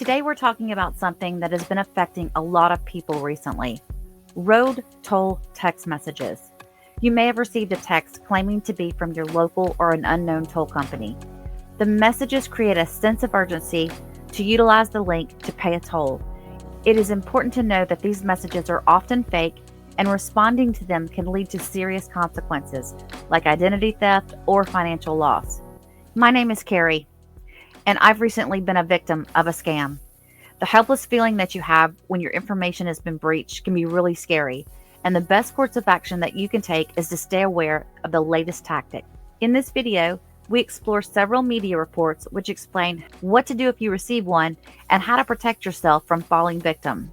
Today we're talking about something that has been affecting a lot of people recently: road toll text messages. You may have received a text claiming to be from your local or an unknown toll company. The messages create a sense of urgency to utilize the link to pay a toll. It is important to know that these messages are often fake, and responding to them can lead to serious consequences like identity theft or financial loss. My name is Carrie, and I've recently been a victim of a scam. The helpless feeling that you have when your information has been breached can be really scary, and the best course of action that you can take is to stay aware of the latest tactic. In this video, we explore several media reports which explain what to do if you receive one and how to protect yourself from falling victim.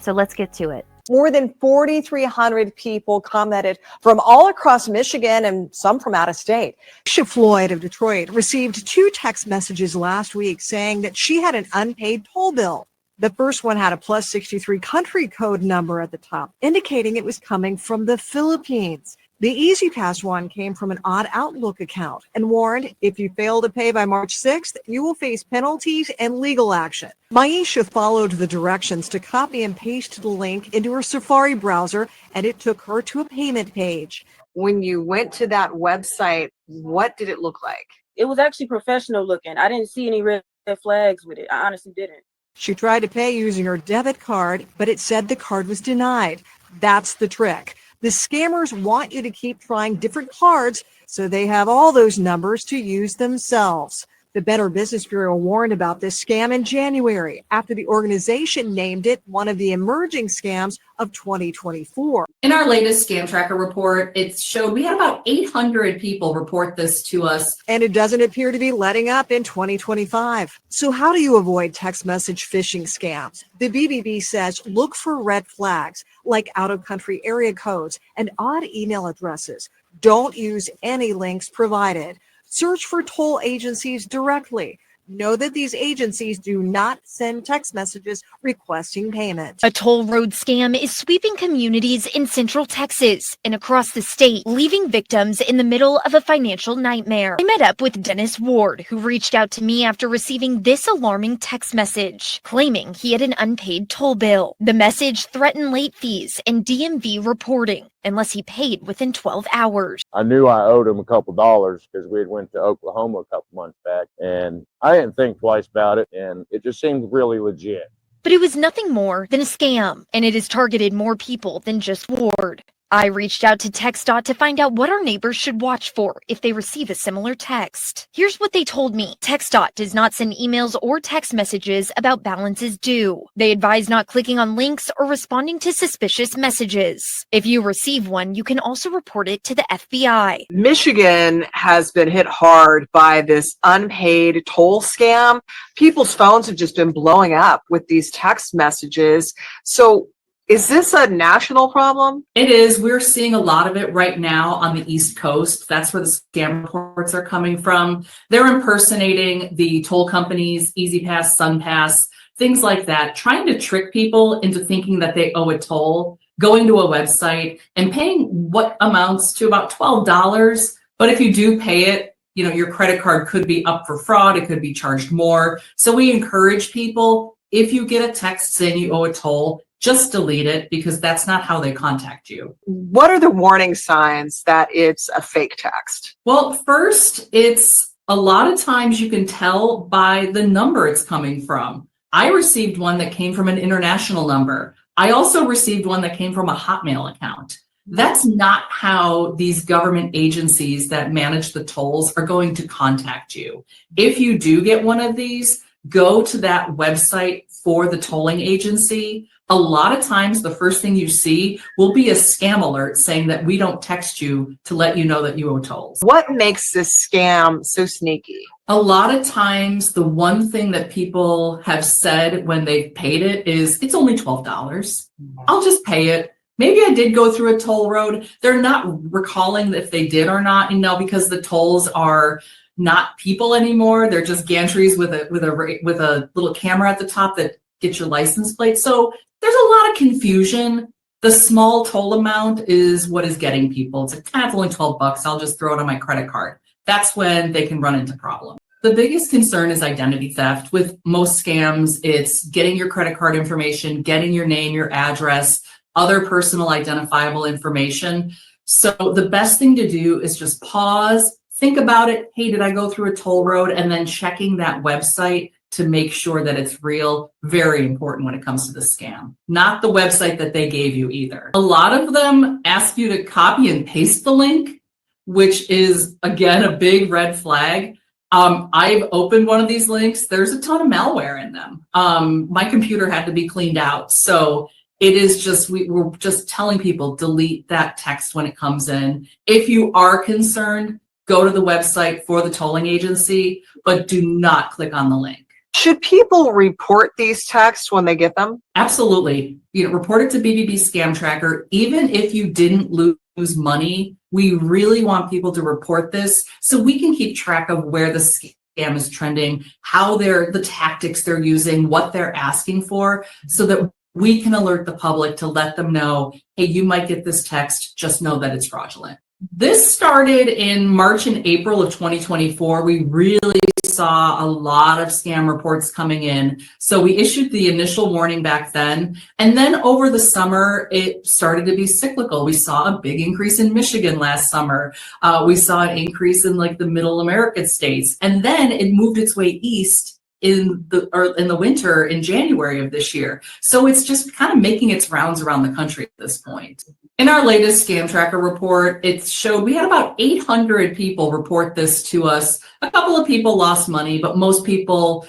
So let's get to it. More than 4,300 people commented from all across Michigan and some from out of state. Tisha Floyd of Detroit received 2 text messages last week saying that she had an unpaid toll bill. The first one had a +63 country code number at the top, indicating it was coming from the Philippines. The EasyPass one came from an odd Outlook account and warned if you fail to pay by March 6th, you will face penalties and legal action. Maisha followed the directions to copy and paste the link into her Safari browser, and it took her to a payment page. When you went to that website, what did it look like? It was actually professional looking. I didn't see any red flags with it. I honestly didn't. She tried to pay using her debit card, but it said the card was denied. That's the trick. The scammers want you to keep trying different cards so they have all those numbers to use themselves. The Better Business Bureau warned about this scam in January after the organization named it one of the emerging scams of 2024. In our latest Scam Tracker report, it showed we had about 800 people report this to us. And it doesn't appear to be letting up in 2025. So how do you avoid text message phishing scams? The BBB says look for red flags like out-of-country area codes and odd email addresses. Don't use any links provided. Search for toll agencies directly. Know that these agencies do not send text messages requesting payment. A toll road scam is sweeping communities in Central Texas and across the state, leaving victims in the middle of a financial nightmare. I met up with Dennis Ward, who reached out to me after receiving this alarming text message, claiming he had an unpaid toll bill. The message threatened late fees and DMV reporting unless he paid within 12 hours. I knew I owed him a couple dollars because we had went to Oklahoma a couple months back, and I didn't think twice about it, and it just seemed really legit. But it was nothing more than a scam, and it has targeted more people than just Ward. I reached out to TxDOT to find out what our neighbors should watch for if they receive a similar text. Here's what they told me. TxDOT does not send emails or text messages about balances due. They advise not clicking on links or responding to suspicious messages. If you receive one, you can also report it to the FBI. Michigan has been hit hard by this unpaid toll scam. People's phones have just been blowing up with these text messages. So is this a national problem? It is. We're seeing a lot of it right now on the East Coast. That's where the scam reports are coming from. They're impersonating the toll companies, EasyPass, SunPass, things like that, trying to trick people into thinking that they owe a toll, going to a website and paying what amounts to about $12. But if you do pay it, your credit card could be up for fraud. It could be charged more. So we encourage people, if you get a text saying you owe a toll, just delete it, because that's not how they contact you. What are the warning signs that it's a fake text? Well, first, it's a lot of times you can tell by the number it's coming from. I received one that came from an international number. I also received one that came from a Hotmail account. That's not how these government agencies that manage the tolls are going to contact you. If you do get one of these, go to that website for the tolling agency. A lot of times, the first thing you see will be a scam alert saying that we don't text you to let you know that you owe tolls. What makes this scam so sneaky? A lot of times, the one thing that people have said when they've paid it is, it's only $12. I'll just pay it. Maybe I did go through a toll road. They're not recalling if they did or not, because the tolls are not people anymore. They're just gantries with a little camera at the top that gets your license plate. So there's a lot of confusion. The small toll amount is what is getting people. It's like, it's only $12. I'll just throw it on my credit card. That's when they can run into problems. The biggest concern is identity theft. With most scams, it's getting your credit card information, getting your name, your address, other personal identifiable information. So the best thing to do is just pause, think about it. Hey, did I go through a toll road? And then checking that website to make sure that it's real. Very important when it comes to the scam. Not the website that they gave you either. A lot of them ask you to copy and paste the link, which is, again, a big red flag. I've opened one of these links. There's a ton of malware in them. My computer had to be cleaned out. So it is just, we're just telling people, delete that text when it comes in. If you are concerned, go to the website for the tolling agency, but do not click on the link. Should people report these texts when they get them? Absolutely. Report it to BBB Scam Tracker. Even if you didn't lose money, we really want people to report this so we can keep track of where the scam is trending, how the tactics they're using, what they're asking for, so that we can alert the public to let them know, hey, you might get this text, just know that it's fraudulent. This started in March and April of 2024. We really saw a lot of scam reports coming in. So we issued the initial warning back then. And then over the summer, it started to be cyclical. We saw a big increase in Michigan last summer. We saw an increase in like the middle American states. And then it moved its way east in the winter in January of this year. So it's just kind of making its rounds around the country at this point. In our latest Scam Tracker report, it showed we had about 800 people report this to us. A couple of people lost money, but most people,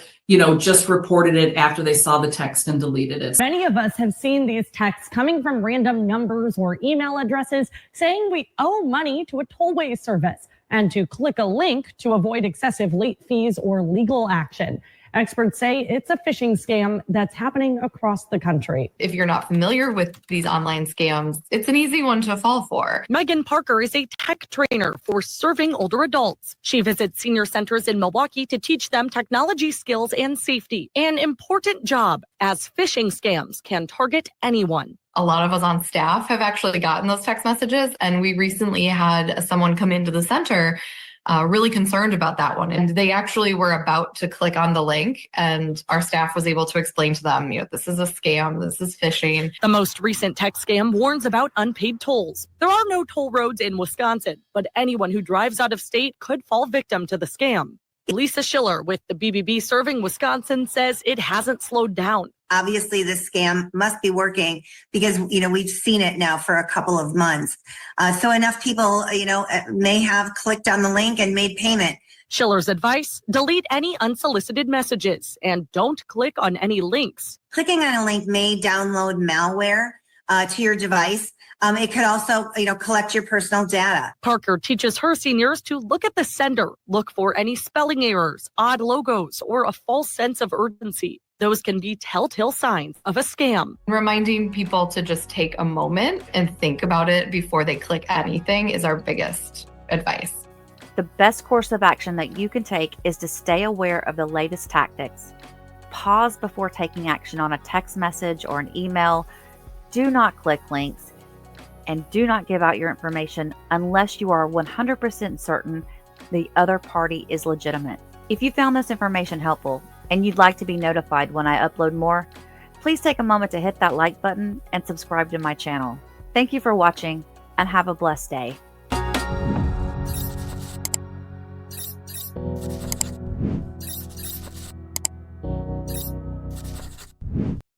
just reported it after they saw the text and deleted it. Many of us have seen these texts coming from random numbers or email addresses saying we owe money to a tollway service and to click a link to avoid excessive late fees or legal action. Experts say it's a phishing scam that's happening across the country. If you're not familiar with these online scams, it's an easy one to fall for. Megan Parker is a tech trainer for serving older adults. She visits senior centers in Milwaukee to teach them technology skills and safety, an important job as phishing scams can target anyone. A lot of us on staff have actually gotten those text messages, and we recently had someone come into the center really concerned about that one. And they actually were about to click on the link, and our staff was able to explain to them, this is a scam, this is phishing. The most recent text scam warns about unpaid tolls. There are no toll roads in Wisconsin, but anyone who drives out of state could fall victim to the scam. Lisa Schiller with the BBB Serving Wisconsin says it hasn't slowed down. Obviously, this scam must be working because, we've seen it now for a couple of months. So enough people, may have clicked on the link and made payment. Schiller's advice, delete any unsolicited messages and don't click on any links. Clicking on a link may download malware to your device. It could also, collect your personal data. Parker teaches her seniors to look at the sender, look for any spelling errors, odd logos, or a false sense of urgency. Those can be telltale signs of a scam. Reminding people to just take a moment and think about it before they click anything is our biggest advice. The best course of action that you can take is to stay aware of the latest tactics. Pause before taking action on a text message or an email. Do not click links. And do not give out your information unless you are 100% certain the other party is legitimate. If you found this information helpful and you'd like to be notified when I upload more, please take a moment to hit that like button and subscribe to my channel. Thank you for watching and have a blessed day.